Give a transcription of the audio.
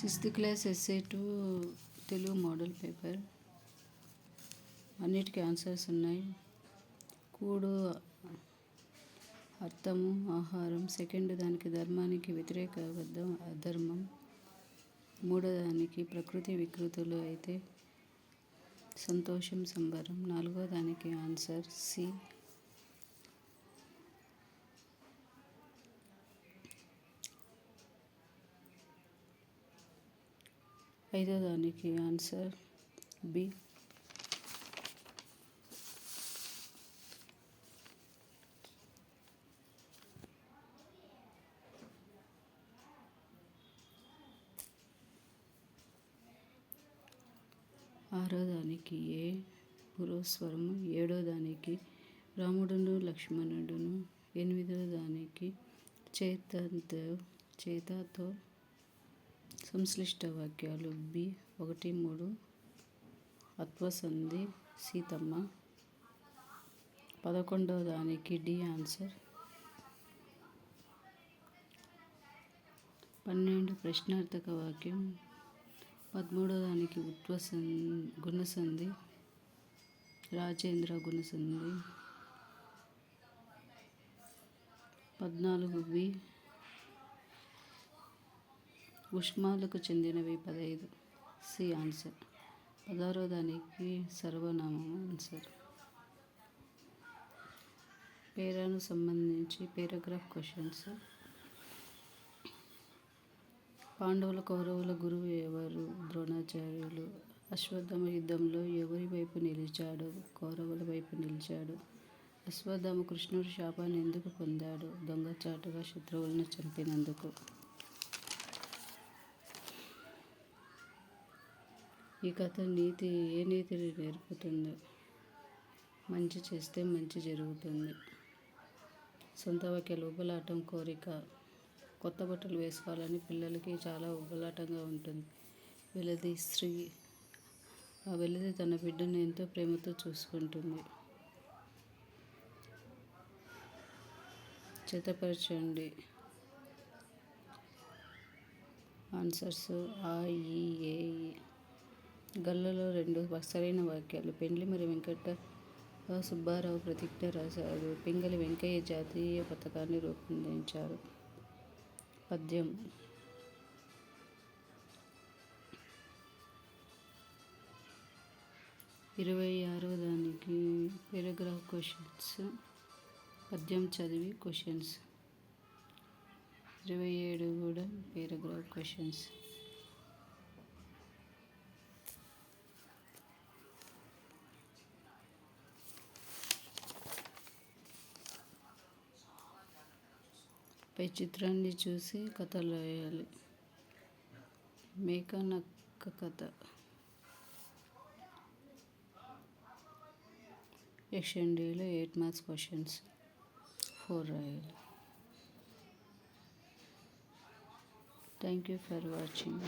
Sixth class SA two Telugu model paper. అన్నిటికీ answers ఉన్నాయి. కూడు, అర్థము, ఆహారం. సెకండ్ దానికి ధర్మానికి వ్యతిరేక అధర్మం. మూడో దానికి ప్రకృతి వికృతులు అయితే సంతోషం, సంబరం. నాలుగో దానికి ఆన్సర్ సి. ఐదో దానికి ఆన్సర్ బి. ఆరో దానికి ఏ పురస్వరము. ఏడో దానికి రాముడును లక్ష్మణుడును. ఎనిమిదో దానికి చేతతో సంశ్లిష్ట వాక్యాలు బి 1, 3. అత్వసంధి సీతమ్మ. 11వ దానికి డి ఆన్సర్. 12 ప్రశ్నార్థక వాక్యం. 13వ దానికి గుణసంధి రాజేంద్ర గుణసంధి. 14 బి ఉష్మాలకు చెందినవి 15 సి ఆన్సర్. 16వ దానికి సర్వనామం ఆన్సర్. పేరాను సంబంధించి పేరాగ్రాఫ్ క్వశ్చన్స్. పాండవుల కౌరవుల గురువు ఎవరు? ద్రోణాచార్యులు. అశ్వత్థామ యుద్ధంలో ఎవరి వైపు నిలిచాడు? కౌరవుల వైపు నిలిచాడు. అశ్వత్థామ కృష్ణుడి శాపాన్ని ఎందుకు పొందాడు? దొంగచాటుగా శత్రువులను చంపినందుకు. ఈ కథ ఏ నీతిని నేర్పుతుంది? మంచి చేస్తే మంచి జరుగుతుంది. సొంత వాక్యాలు. ఉబలాటం, కోరిక. కొత్త బట్టలు వేసుకోవాలని పిల్లలకి చాలా ఉబలాటంగా ఉంటుంది. వెలది స్త్రీ. ఆ వెలది తన బిడ్డను ఎంతో ప్రేమతో చూసుకుంటుంది. జతపరచండి ఆన్సర్స్ ఆ, ఈ, ఏ. గల్లలో 2 సరైన వాక్యాలు. పెండ్లిమర్రి వెంకట సుబ్బారావు ప్రతిజ్ఞ రాశారు. పింగళి వెంకయ్య జాతీయ పతాకాన్ని రూపొందించారు. పద్యం. 26వ దానికి పేరాగ్రాఫ్ క్వశ్చన్స్. పద్యం చదివి క్వశ్చన్స్. 27 కూడా పేరాగ్రాఫ్ క్వశ్చన్స్. పై చిత్రాన్ని చూసి కథలు రాయాలి. మేక నక్క కథ. సెక్షన్ డీలో 8 మార్క్స్ క్వశ్చన్స్ 4 రాయాలి. Thank you for watching.